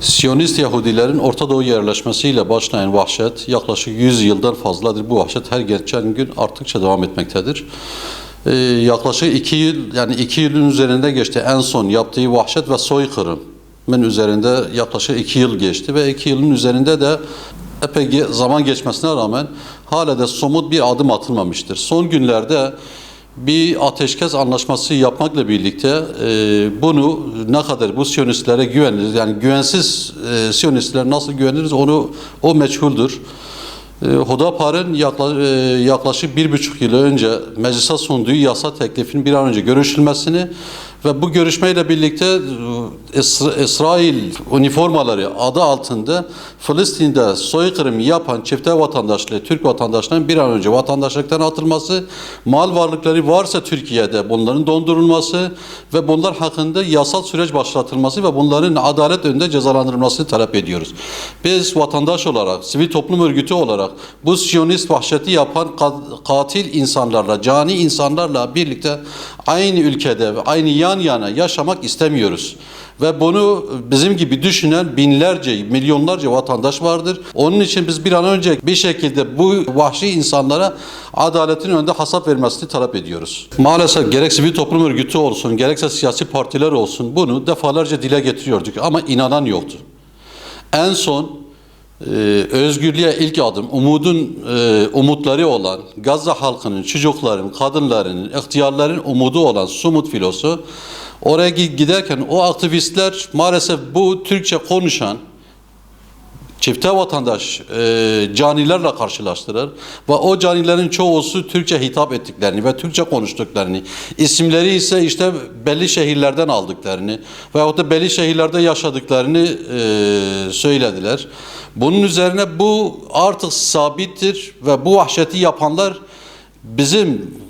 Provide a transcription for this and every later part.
Siyonist Yahudilerin Orta Doğu yerleşmesiyle başlayan vahşet yaklaşık 100 yıldan fazladır. Bu vahşet her geçen gün arttıkça devam etmektedir. Yaklaşık 2 yıl, yani 2 yılın üzerinde geçti en son yaptığı vahşet ve soykırımın üzerinde yaklaşık 2 yıl geçti ve 2 yılın üzerinde de epey zaman geçmesine rağmen hala da somut bir adım atılmamıştır. Son günlerde bir ateşkes anlaşması yapmakla birlikte bunu ne kadar bu Siyonistlere güveniriz, yani güvensiz Siyonistlere nasıl güveniriz o meçhuldür. Hudapar'ın yaklaşık 1,5 yıl önce meclise sunduğu yasa teklifinin bir an önce görüşülmesini ve bu görüşmeyle birlikte İsrail üniformaları adı altında Filistin'de soykırım yapan çifte vatandaşlığı, Türk vatandaşlarının bir an önce vatandaşlıktan atılması, mal varlıkları varsa Türkiye'de bunların dondurulması ve bunlar hakkında yasal süreç başlatılması ve bunların adalet önünde cezalandırılmasını talep ediyoruz. Biz vatandaş olarak, sivil toplum örgütü olarak bu Siyonist vahşeti yapan katil insanlarla, cani insanlarla birlikte aynı ülkede ve aynı yan yana yaşamak istemiyoruz. Ve bunu bizim gibi düşünen binlerce, milyonlarca vatandaş vardır. Onun için biz bir an önce bir şekilde bu vahşi insanlara adaletin önünde hesap vermesini talep ediyoruz. Maalesef gerek sivil toplum örgütü olsun, gerekse siyasi partiler olsun bunu defalarca dile getiriyorduk ama inanan yoktu. En son özgürlüğe ilk adım, umutları olan Gazze halkının, çocukların, kadınların, ihtiyarların umudu olan Sumut filosu oraya giderken o aktivistler maalesef bu Türkçe konuşan çifte vatandaş canilerle karşılaştılar ve o canilerin çoğusu Türkçe hitap ettiklerini ve Türkçe konuştuklarını, isimleri ise işte belli şehirlerden aldıklarını veyahut da belli şehirlerde yaşadıklarını söylediler. Bunun üzerine bu artık sabittir ve bu vahşeti yapanlar bizim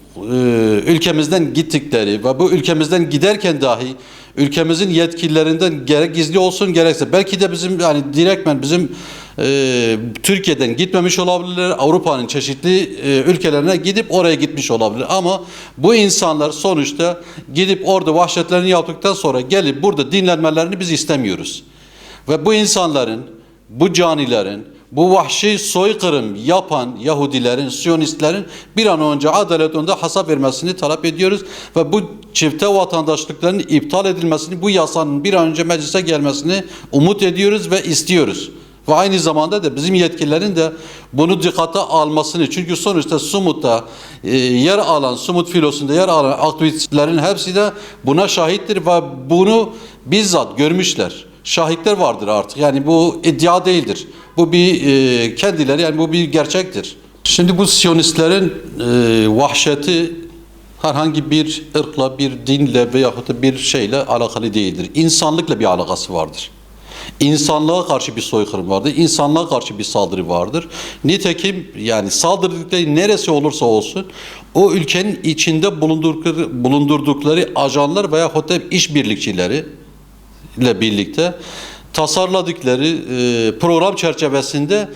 ülkemizden gittikleri ve bu ülkemizden giderken dahi ülkemizin yetkililerinden gerek gizli olsun gerekse belki de bizim yani direktmen bizim Türkiye'den gitmemiş olabilirler, Avrupa'nın çeşitli ülkelerine gidip oraya gitmiş olabilir ama bu insanlar sonuçta gidip orada vahşetlerini yaptıktan sonra gelip burada dinlenmelerini biz istemiyoruz. Ve bu insanların, bu canilerin, bu vahşi soykırım yapan Yahudilerin, Siyonistlerin bir an önce adalet önünde hesap vermesini talep ediyoruz ve bu çifte vatandaşlıkların iptal edilmesini, bu yasanın bir an önce meclise gelmesini umut ediyoruz ve istiyoruz. Ve aynı zamanda da bizim yetkililerin de bunu dikkate almasını, çünkü sonuçta Sumut'ta yer alan, Sumut filosunda yer alan aktivistlerin hepsi de buna şahittir ve bunu bizzat görmüşler. Şahitler vardır artık. Yani bu iddia değildir. Bu bir kendileri, yani bu bir gerçektir. Şimdi bu Siyonistlerin vahşeti herhangi bir ırkla, bir dinle veyahut da bir şeyle alakalı değildir. İnsanlıkla bir alakası vardır. İnsanlığa karşı bir soykırım vardır. İnsanlığa karşı bir saldırı vardır. Nitekim yani saldırdıkları neresi olursa olsun o ülkenin içinde bulundurdukları ajanlar veyahut da işbirlikçileri ile birlikte tasarladıkları program çerçevesinde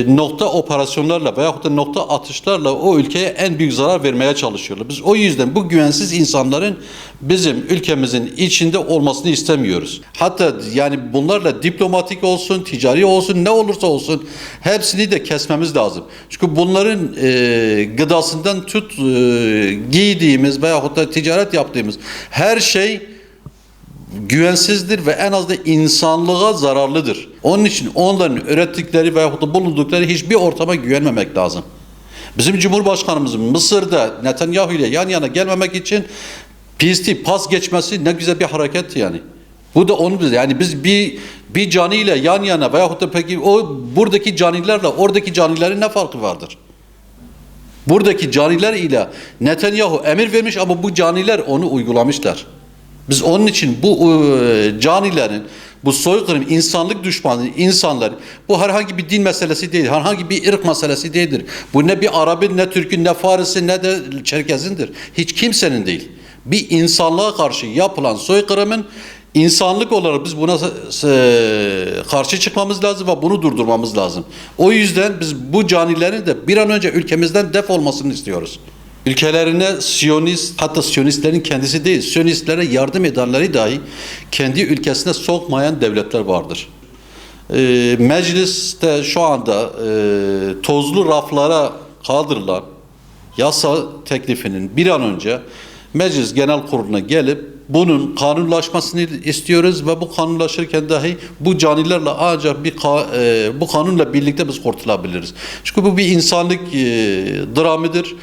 nokta operasyonlarla veyahut da nokta atışlarla o ülkeye en büyük zarar vermeye çalışıyorlar. Biz o yüzden bu güvensiz insanların bizim ülkemizin içinde olmasını istemiyoruz. Hatta yani bunlarla diplomatik olsun, ticari olsun, ne olursa olsun hepsini de kesmemiz lazım. Çünkü bunların gıdasından tut giydiğimiz veyahut da ticaret yaptığımız her şey güvensizdir ve en az da insanlığa zararlıdır. Onun için onların ürettikleri veyahut da bulundukları hiçbir ortama güvenmemek lazım. Bizim Cumhurbaşkanımız Mısır'da Netanyahu ile yan yana gelmemek için pas geçmesi ne güzel bir hareketti yani. Bu da onun yani biz bir caniyle yan yana veyahut da peki o buradaki canilerle oradaki canilerin ne farkı vardır? Buradaki caniler ile Netanyahu emir vermiş ama bu caniler onu uygulamışlar. Biz onun için bu canilerin, bu soykırım, insanlık düşmanı insanlar, bu herhangi bir din meselesi değil, herhangi bir ırk meselesi değildir. Bu ne bir Arap'ın, ne Türk'ün, ne Faris'in, ne de Çerkez'indir. Hiç kimsenin değil. Bir insanlığa karşı yapılan soykırımın insanlık olarak biz buna karşı çıkmamız lazım ve bunu durdurmamız lazım. O yüzden biz bu canilerin de bir an önce ülkemizden def olmasını istiyoruz. ülkelerine Siyonist, hatta Siyonistlerin kendisi değil, Siyonistlere yardım edenleri dahi kendi ülkesine sokmayan devletler vardır. Mecliste şu anda tozlu raflara kaldırılan yasa teklifinin bir an önce Meclis Genel Kurulu'na gelip bunun kanunlaşmasını istiyoruz ve bu kanunlaşırken dahi bu canilerle ancak bu kanunla birlikte biz kurtulabiliriz. Çünkü bu bir insanlık dramıdır.